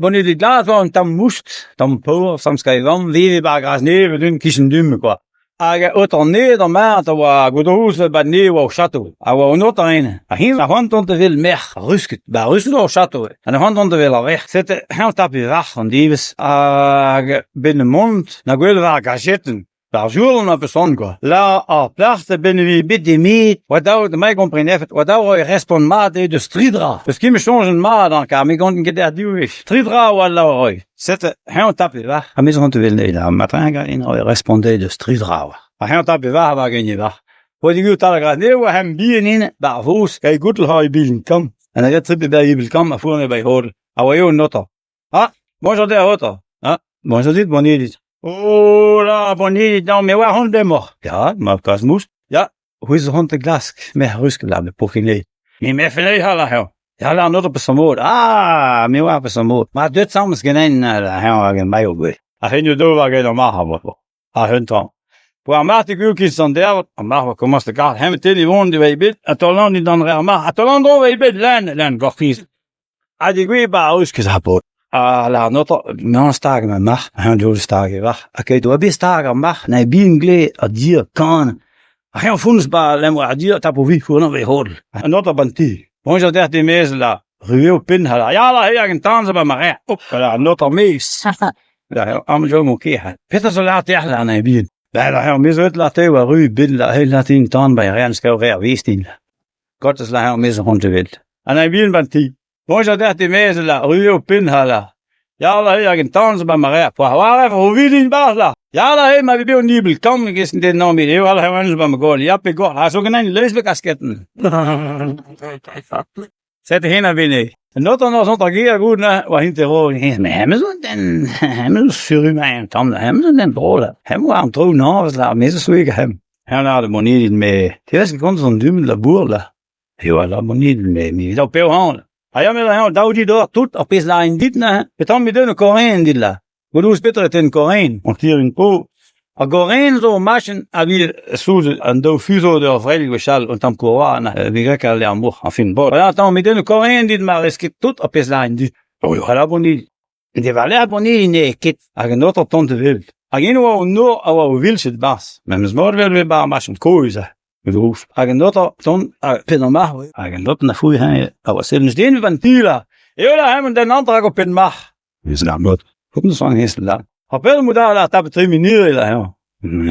Bonidig-Glas var en tam must, tam på, som skrev om, vi bare græs ned ved den kischen dymme, quoi. Jeg åter ned og med, der var godhuset bare ned og chateau. Jeg var under ene. Jeg hende hånd under vil Merc'h, Ruskid, bare Ruskid og chateau. Han hånd under vil væk. Sætte han tap i væk, og dives. Jeg binden mund, når gulvet var gajetten. Par jour, on a besoin quoi. Là, en place, vi bit des mythes. Wat de mij comprenez, wat daar respond maar de stridra. Parce qu'il me change een maar dan, car me gon get der duwe. Stridra wala roy. Zette, hij tapé va. A mis rond wil nee, daar matin in respondé de stridra. Hij tapé va, va gagner va. Wat ik uit alle nee, we hem bien in, daar voos, kijk goed al je bilen kan. En hij trip bij je bil kan, maar voor bij hoor. Awa yo nota. Ah, bonjour de hotel. Ah, bonjour dit Bonidig. Oh là, Bonidig, non, mais waar hond mort. Ja, maar kas moest. Ja, hoe is de hond de glas? Met Ruskid, pour finir. Mais me finir hala hel. Ja, la not op zijn moord. Ah, me waar op zijn moord. Maar dit samen is geen hel mij ook weer. Hij ging je door waar je normaal hebben. Ah, hun dan. Voor maar te goed is dan daar. Maar we komen de kaart. Hem te die woon die wij bid. En tot lang die dan recht maar. Tot lang door wij bid. Len, gokkies. Ah, die goeie bij Ruskid hebben. La nota, men stagen met Merc'h, hij doet stagen weg. Oké, toen heb je stagen Merc'h, nee, bien glad, a dier kan. Hij vond ba, lem a dier, tapo wie voor nog weer horen. En nota banti. Bonjour der die mees la, ruwe pin hala. Ja, la hij een tanzen bij Merc'h. Op, la nota mees. Ja, am jo mo keer. Peter zo laat ja la nee bien. Bij la hij mis uit laat hij wel ruwe bin la hij laat in tan bij ren schou weer wees in. God is la hij mis rond te wild. En hij bien banti. Bonjour der die mees la, ruwe pin hala. Ja, la hij een tanzen bij Merc'h. Voor waar even hoe wie in baas la. Ja, la hij maar we doen niet kan ik is dit nou meer. Hij hij wens bij me gaan. Ja, pe go. Hij zo geen leesbekasketten. Zet heen naar binnen. En dat dan als keer goed na, waar hint er hoor. Hem is dan hem is voor mij en dan hem is dan brolen. Hem waren trouw nou, la meeste zoeken hem. Hij naar de Bonidig mee. Die was gewoon zo'n duim la boerla. Ja, la Bonidig mee. Dat peu handen. Ja, maar hij dat die door tot op is la in dit na. Betam met de Korean dit la. Goed hoe speter het in Korean. Want hier in Po. A Korean zo machen a wie soos an do fuso der freilige schall und am Koran wie gekker le am moch afin bord. Ja, dan met de Korean dit maar is kit tot op is la in dit. Oh, ja, la Bonidig. Die va la Bonidig ne kit. A genot op ton de wild. A geno no a wilset bas. Men smor wel we ba machen koise. Beruf. Agendotter, ton, Peter Merc'h, agendotter na fui hij, aber selbst den van Tila. Jola hem den Antrag op Peter Merc'h. Is dan goed. Hoe moet zo'n hees dan? Appel moet daar laten termineren la, ja.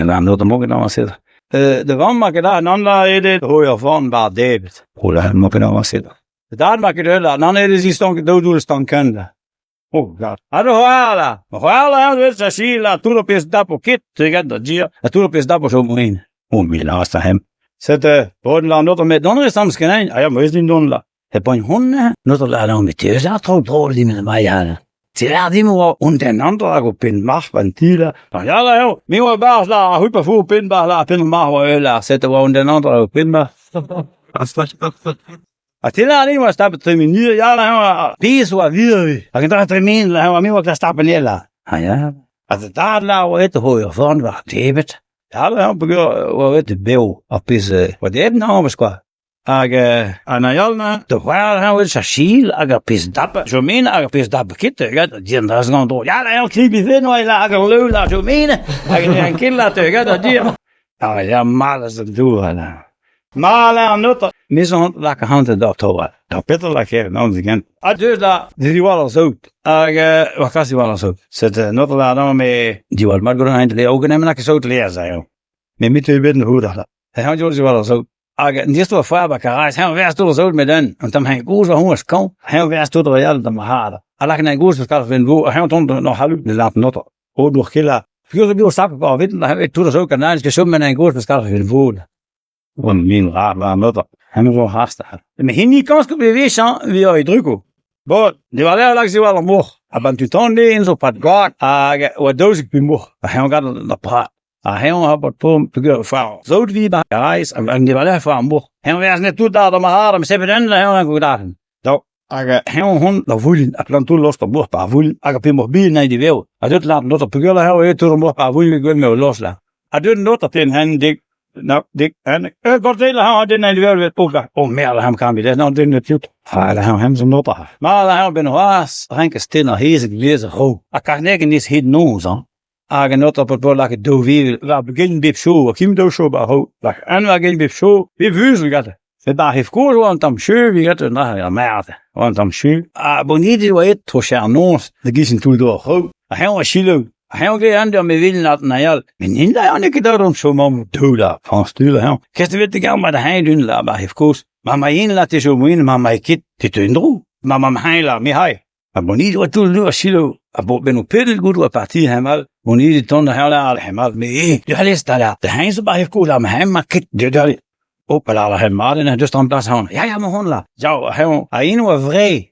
Dan dat moet ik dan maar zitten. De van maken daar en dan de hoor van waar David. Hoe dan moet ik dan maar zitten. Daar maak je de la, dan is die stonk dood staan kende. Oh god. Ado hoala. Hoala hem dus Sheila, toen op is dapo kit, tegen dat dia. Toen op is dapo zo moein. Oh, mi laat hem. Zette, bodenla not met donner soms geen. Ja, maar is die donderla. Heb een hond, not la dan met je zat trouw die met mij hadden. Ze laat die maar ondereinander op in Merc'h van Tila. Ja, la joh. Mi wa baas la, hupa voor pin baas la, pin Merc'h wa la, zette we ondereinander op in Merc'h. Atila niet was dat termineren. Ja, la pees wa weer. Ik dacht terminen, la mi wa klas stappen la. Ja. Als het daar la het hoor van wa David. Ja, la wa het de bel op is wat de nou was qua. Anayalna, de waar gaan we Sachil, agapis dapper, zo menen agapis dapper kitten, ja, die daar gaan door. Ja, dan krijg je weer nou lager lula, zo menen, een kind laten, ja, dat die. Nou ja, maar dat is het doel, maar aan noten, mis lekker handen dat hoor. Dat Peter lekker, nou eens again. Dus daar, die wel al zo. Wat was die wel al zo? Zet noten daar dan mee, die wel maar gewoon eind leren, ook nemen dat je zo te leren zijn. Met je bidden hoe dat. Hij had je wel al zo. En die stond voor bij Karais, hij was toen zo met hen. En dan hij goes wel hongers kan. Hij was toen er wel dan maar halen. Alleen hij goes was in wo, hij toen nog half de laat noten. Ook nog killa. Veel meer stappen qua weten, hij toen er zo kan hij is met een goes was in wo. Want min raar noten. Hij zo haast. Maar hij niet kans op weer zijn wie hij drukken. Maar die was heel lang wel omhoog. Maar toen toen in zo pad gaat, wat doos ik bimoeg. Hij gaat naar praat. Hij had wat pom vrouw. Zo wie bij Karais en die wel even aan bocht. Hij was net toe daar maar haren, maar ze hebben dan heel gedaan. Dat hij hond dat voelen, ik dan toen los op bocht paar voelen. Ik heb hem bij naar die wil. Hij doet laten dat op gullen heel toe op bocht paar voelen ik wil me loslaten. Hij doet dat in hen dik Nou, dik. En wat delen han den en wel oh mer ham kan vi det nou den het. Hij hem zo not. Maar hij ben was ranke stinner hezig lezen ho. Ik kan negen is hid no zo. Aga not op het bord like do we la begin bip show. Kim do show ba ho. Like en we begin bip show. We vuzel gat. Het daar heeft koor want am schön wie gat na ja merde. Want am schön. Bonidi wa het to charnons. De gisen tul do ho. Hij was chilo. Hij ook aan me willen laten naar jou. Men in daar aan ik daarom zo man dola van sturen hè. Kerst weet ik al maar de hij doen la maar heeft koos. Maar mij in laat is zo moein maar mij kit dit indro. Maar mijn hij la me hij. Maar bonidi wat tul do chilo. Abo ben op pedel goed op partie helemaal. Bonidi ton de hele helemaal me. Je alles daar. De hij zo bij heeft koos la hem maar kit de daar. Op la helemaal en dus dan plaats houden. Ja maar hon la. Jou hij in was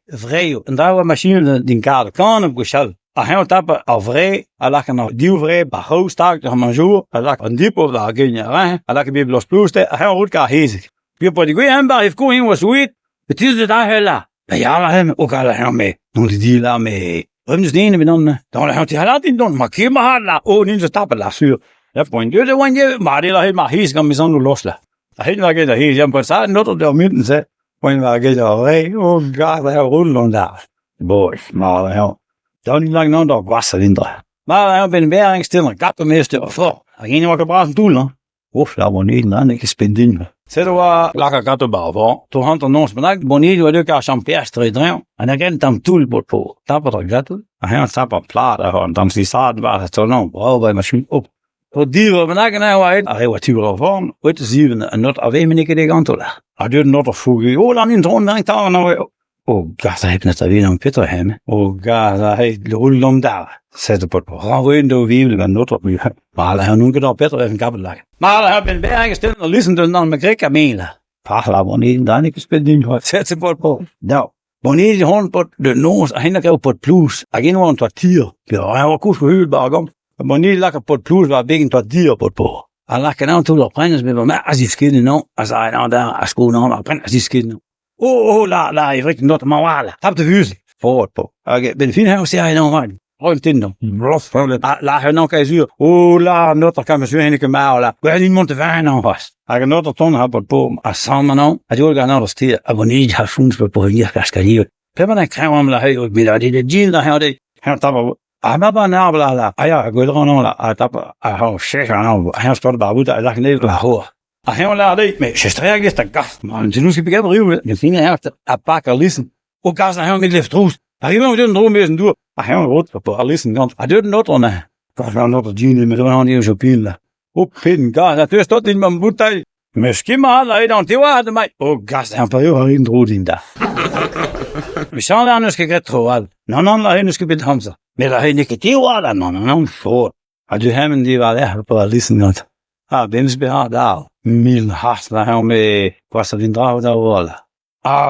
vrij. En daar was machine die kader kan op geshal. Hij tappen al vrij, hij lag nog diep vrij, bij hoog staak, nog maar zo, hij lag een diep op daar ging je rein, hij lag een beetje los ploeste, hij had elkaar hezig. Je pot die goeie hembaar heeft koeien was zoiets, het is het daar hela. Bij ja hem ook al hem mee, nog die deal aan mee. Waarom dus de ene dan had hij laat in doen, maar keer maar hard la, oh niet zo tappen la zuur. Dat point je de wanneer, maar die lag helemaal hezig aan mij zo los la. Hij heeft nog geen hezig, je moet zeggen dat op de midden ze, wanneer we gaan vrij, oh god, hij rollen daar. Boy, maar hel. Dan niet lang nog wasser in daar. Maar ik ben weer stil, ik heb hem eerst voor. Ik ging nog gebracht toe, hè. Of dat was niet, dan ik spend in. Zet we lekker kattenbal voor. Toen had er nog bedankt, bonnie wat ik als champagne erin. En dan ging hem toelbord voor. Dat was ik dat. En hij had een plaat en dan die zaad waar het zo lang. Brouw bij machine op. Tot die we bedanken nou uit. Hij was tuur van. Ooit te zien en not alleen ben ik de kant toe. Hij deed nog vroeger. Oh, dan in het rond daar nou. Oh, god, hij heeft net weer een Peter hem. Oh, god, hij loopt om daar. Zet op het programma in de wiebel en not op me. Maar hij noemt het al Peter even kappen lagen. Maar hij ben bij gesteld en luisteren dan met Greg Amela. Pachla, wanneer dan ik speel in wat zet op het programma. Nou, wanneer die hond op de noos, hij nog op het plus. Hij ging wel een kwartier. Ja, hij was goed gehuurd bij hem. Wanneer lag op het plus, was een kwartier op het programma. Hij lag nou toe op prijs met me. Als die skinnen nou, als hij nou daar, als schoon nou, als die skinnen. Oh, la, je vrikt not maar wala. Tap de vuur. Voor po. Ik ben veel heel zeer nou maar. Gewoon tinder. Rof, la hij nou zuur. Oh, la, not kan me zo heen maar la. We niet moeten wijn nou vast. Hij not dat ton had po. Als samen nou. Hij wil gaan naar de stier. Abonneer je funs po hier kaskalier. Pepper dan krijgen we hem la heel met die de jean dan hij tap. Maar nou la. Ja, ik wil er nou la. Hij tap. Hij zeg nou. Hij staat bij buiten. Hij lag neer la hoor. Hij laat dit, maar je strijkt is de gast. Maar ze doen ze begrijpen ruw. Je vinger heeft een paar keer lissen. Ook als hij niet lief troest. Hij ging nog een droom eens door. Hij rood op een lissen kant. Hij doet not on. Was wel not een genie met een hand zo pinla. Op pin gas. Dat is tot in mijn boertij. Misschien maar hij dan te wachten mij. Oh gast, hij heeft heel in drood in daar. We zijn anders gekret gewoon. Non la hen is gebit hamza. Maar hij niet te wachten non voor. Hij doet hem die wel echt op een lissen kant. Bims behaald daar. Mil hart la hem mee was dat in draag daar wel.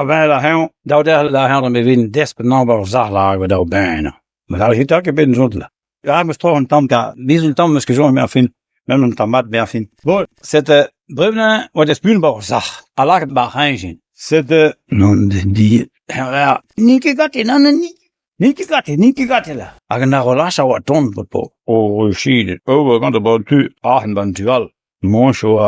Wij la hem dat daar hadden we weer desper nou zag lagen we daar bijna. Maar dat is ook een zotle. Ja, we stroen tamka. Wie zijn tam is gezond meer vind. Met een tamat meer vind. Goed. Zette brevne wat de spuulbouw zag. Lag het bij heen. Zette non die ja. Niet gat in aan niet gat la. Aga na relasa wat ton pot. Oh, shit. Oh, we gaan de bouw tu. Dan tu al. Moncho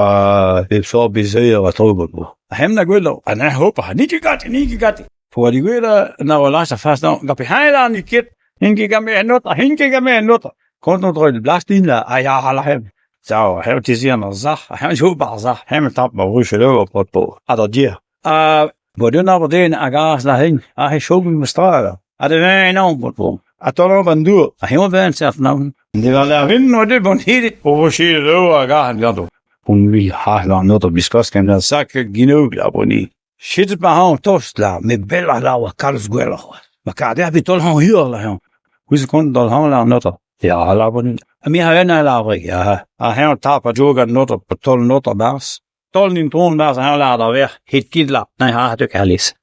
heeft zo bizar wat over. Hem na gwelo. En hij hoopt hij niet gegat. Voor die gwelo nou laatst vast nou. Gap hij aan die kit. Hinke ga me not. Komt nog uit de blasting la. Ja, hala hem. Zo, hij het is hier nog zag. Hij zo bar zag. Hem tap maar rustig op het po. Adadier. We doen nou den agas daarheen. Hij schoot me stralen. De wijn aan het po. Atolo bandu. Hij ben zelf nou. Die wel daar vinden wat dit bonedig. Oh shit, lo gaan gato. Wie ha la not op discuss kan dat zakken genoeg la boni. Shit maar han tost la met bella la Carlos Guerra. Maar kan daar bi tol han hier la. Hoe ze kon dan han la not. Ja, la boni. En mij hij na la ja. Hij tap joga not op tol not baas. Tol in ton baas han la daar weg. Hit kid la. Nee, ha het ook alias.